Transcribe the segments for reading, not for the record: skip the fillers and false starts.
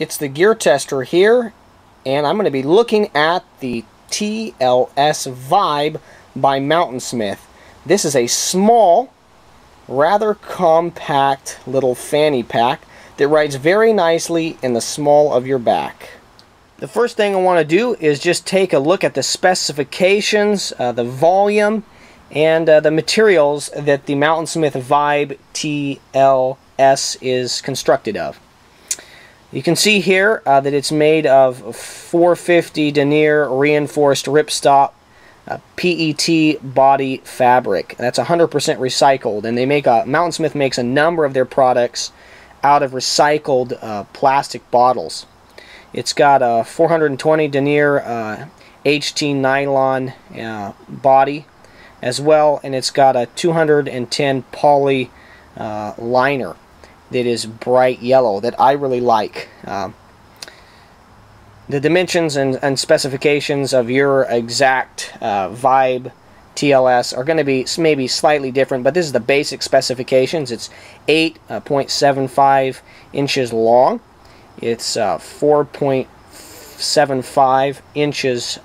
It's the Gear Tester here, and I'm going to be looking at the TLS Vibe by Mountainsmith. This is a small, rather compact little fanny pack that rides very nicely in the small of your back. The first thing I want to do is just take a look at the specifications, the volume, and the materials that the Mountainsmith Vibe TLS is constructed of. You can see here that it's made of 450 denier reinforced ripstop PET body fabric. That's 100% recycled, and Mountainsmith makes a number of their products out of recycled plastic bottles. It's got a 420 denier HT nylon body as well, and it's got a 210 poly liner that is bright yellow that I really like. The dimensions and specifications of your exact Vibe TLS are going to be maybe slightly different, but this is the basic specifications. It's 8.75 inches long. It's 4.75 inches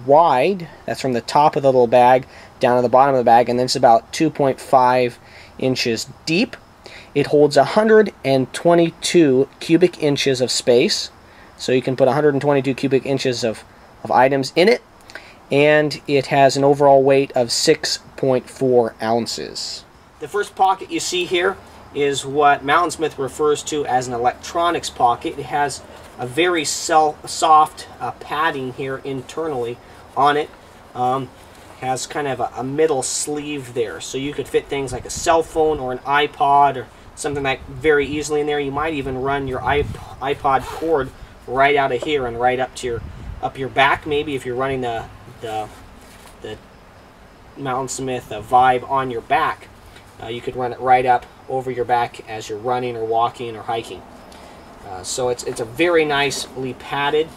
wide. That's from the top of the little bag down to the bottom of the bag, and then it's about 2.5 inches deep. It holds 122 cubic inches of space, so you can put 122 cubic inches of items in it, and it has an overall weight of 6.4 ounces. The first pocket you see here is what Mountainsmith refers to as an electronics pocket. It has a very soft padding here internally on it. Has kind of a middle sleeve there, so you could fit things like a cell phone or an iPod or something like very easily in there. You might even run your iPod cord right out of here and right up your back. Maybe if you're running the Mountainsmith Vibe on your back, you could run it right up over your back as you're running or walking or hiking. So it's a very nicely padded,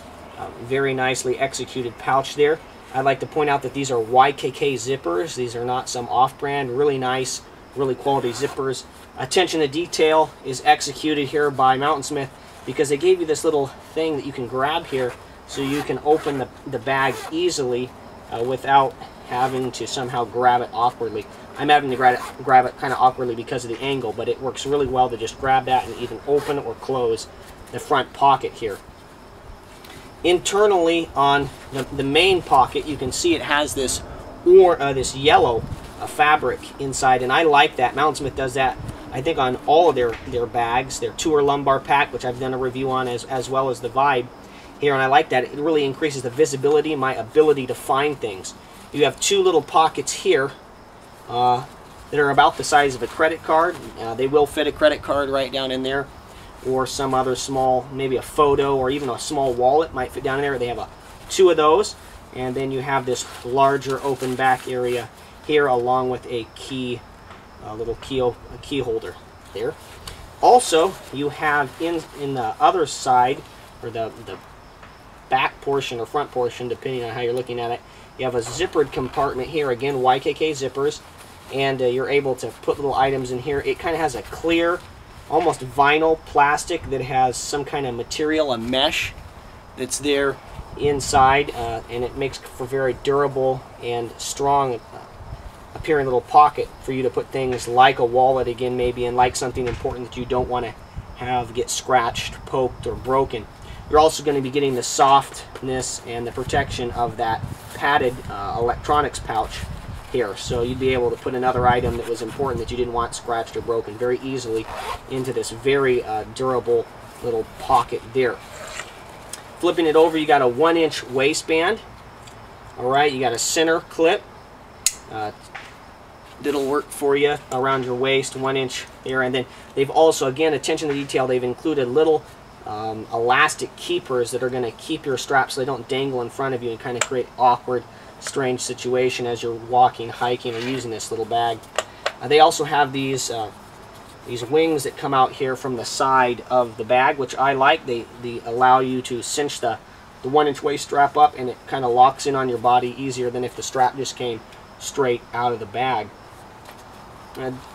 very nicely executed pouch there. I'd like to point out that these are YKK zippers. These are not some off-brand, really nice, really quality zippers. Attention to detail is executed here by Mountainsmith because they gave you this little thing that you can grab here so you can open the bag easily without having to somehow grab it awkwardly. I'm having to grab it kind of awkwardly because of the angle, but it works really well to just grab that and even open or close the front pocket here. Internally on the main pocket, you can see it has this yellow fabric inside, and I like that. Mountainsmith does that, I think, on all of their bags. Their Tour lumbar pack, which I've done a review on, as well as the Vibe here, and I like that. It really increases the visibility, my ability to find things. You have two little pockets here that are about the size of a credit card. They will fit a credit card right down in there, or some other small, maybe a photo or even a small wallet might fit down in there. They have two of those, and then you have this larger open back area here along with a key, little key holder there. Also, you have in the other side, or the back portion or front portion, depending on how you're looking at it, you have a zippered compartment here, again YKK zippers, and you're able to put little items in here. It kind of has a clear, almost vinyl plastic that has some kind of material, a mesh that's there inside, and it makes for very durable and strong appearing little pocket for you to put things like a wallet, again, maybe, and like something important that you don't want to have get scratched, poked, or broken. You're also going to be getting the softness and the protection of that padded electronics pouch here, so you'd be able to put another item that was important that you didn't want scratched or broken very easily into this very durable little pocket there. Flipping it over, you got a 1-inch waistband. Alright, you got a center clip that'll work for you around your waist, 1 inch there, and then they've also, again, attention to detail, they've included little elastic keepers that are going to keep your straps so they don't dangle in front of you and kind of create awkward, strange situation as you're walking, hiking, or using this little bag. They also have these wings that come out here from the side of the bag, which I like. They allow you to cinch the 1-inch waist strap up, and it kind of locks in on your body easier than if the strap just came straight out of the bag.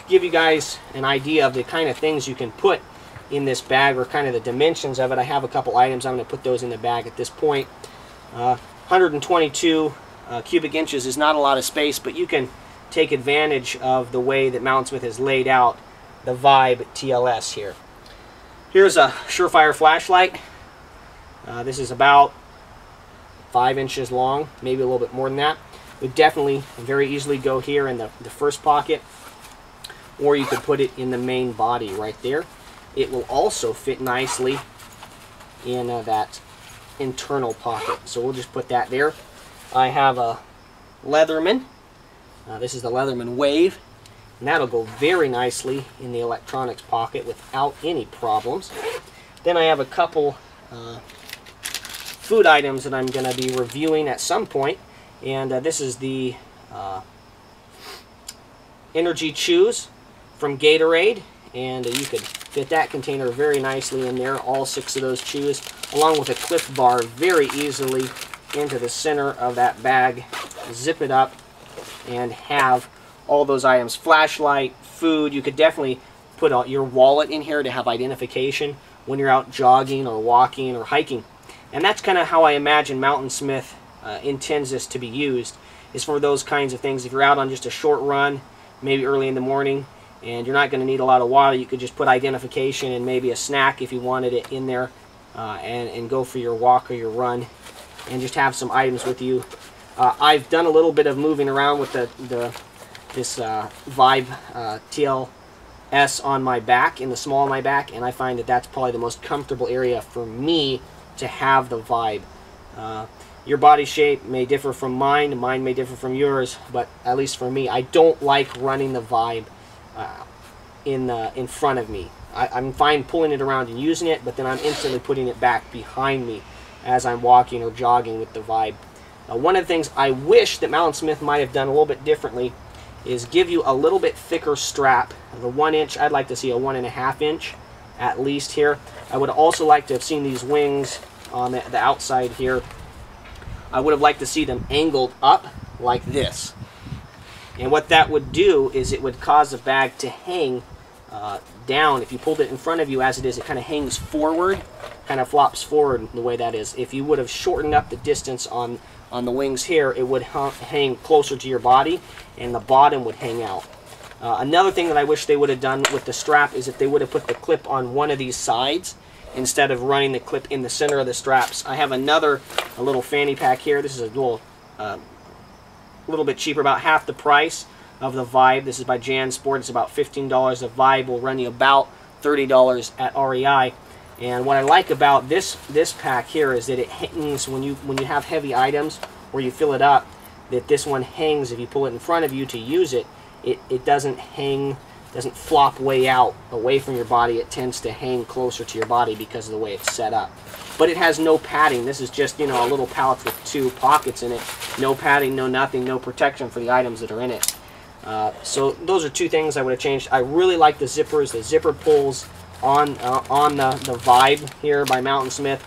Give you guys an idea of the kind of things you can put in this bag, or kind of the dimensions of it. I have a couple items. I'm going to put those in the bag at this point. 122 cubic inches is not a lot of space, but you can take advantage of the way that Mountainsmith has laid out the Vibe TLS here. Here's a Surefire flashlight. This is about 5 inches long, maybe a little bit more than that. Would definitely very easily go here in the first pocket, or you could put it in the main body right there. It will also fit nicely in that internal pocket, so we'll just put that there. I have a Leatherman. This is the Leatherman Wave, and that'll go very nicely in the electronics pocket without any problems. Then I have a couple food items that I'm going to be reviewing at some point, and this is the Energy Chews from Gatorade, and you could fit that container very nicely in there, all 6 of those chews, along with a Cliff Bar, very easily into the center of that bag. Zip it up and have all those items. Flashlight, food. You could definitely put your wallet in here to have identification when you're out jogging or walking or hiking. And that's kind of how I imagine Mountainsmith intends this to be used, is for those kinds of things. If you're out on just a short run, maybe early in the morning, and you're not going to need a lot of water, you could just put identification and maybe a snack if you wanted it in there, and go for your walk or your run, and just have some items with you. I've done a little bit of moving around with this Vibe TLS on my back, in the small of my back, and I find that that's probably the most comfortable area for me to have the Vibe. Your body shape may differ from mine may differ from yours, but at least for me, I don't like running the Vibe in front of me. I'm fine pulling it around and using it, but then I'm instantly putting it back behind me as I'm walking or jogging with the Vibe. One of the things I wish that Mountainsmith might have done a little bit differently is give you a little bit thicker strap. The 1 inch, I'd like to see a 1.5 inch at least here. I would also like to have seen these wings on the outside here. I would have liked to see them angled up like this. And what that would do is it would cause the bag to hang down. If you pulled it in front of you as it is, it kind of hangs forward, kind of flops forward the way that is. If you would have shortened up the distance on the wings here, it would hang closer to your body, and the bottom would hang out. Another thing that I wish they would have done with the strap is if they would have put the clip on one of these sides instead of running the clip in the center of the straps. I have a little fanny pack here. This is a little bit cheaper, about half the price of the Vibe. This is by JanSport. It's about $15. The Vibe will run you about $30 at REI. And what I like about this pack here is that it hangs when you have heavy items or you fill it up, that this one hangs. If you pull it in front of you to use it, it doesn't hang, doesn't flop way out away from your body. It tends to hang closer to your body because of the way it's set up. But it has no padding. This is just, you know, a little pouch with 2 pockets in it. No padding, no nothing, no protection for the items that are in it. So those are 2 things I would have changed. I really like the zippers, the zipper pulls on the Vibe here by Mountainsmith.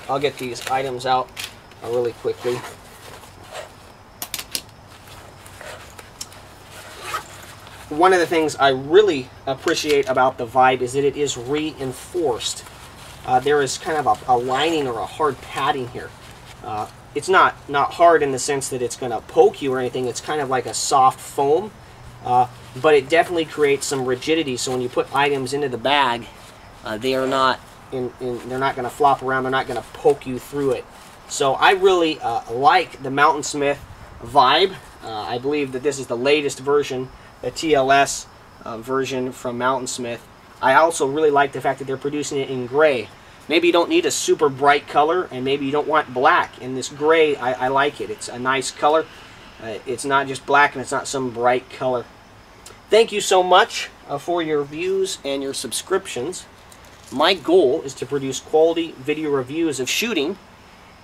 I'll get these items out really quickly. One of the things I really appreciate about the Vibe is that it is reinforced. There is kind of a lining or a hard padding here. It's not hard in the sense that it's going to poke you or anything. It's kind of like a soft foam, but it definitely creates some rigidity. So when you put items into the bag, they are not they're not going to flop around. They're not going to poke you through it. So I really like the Mountainsmith Vibe. I believe that this is the latest version, the TLS version from Mountainsmith. I also really like the fact that they're producing it in gray. Maybe you don't need a super bright color, and maybe you don't want black. And this gray, I like it. It's a nice color. It's not just black, and it's not some bright color. Thank you so much for your views and your subscriptions. My goal is to produce quality video reviews of shooting,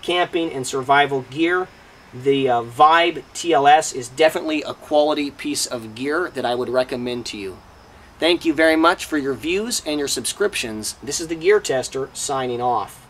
camping, and survival gear. The Vibe TLS is definitely a quality piece of gear that I would recommend to you. Thank you very much for your views and your subscriptions. This is the Gear Tester signing off.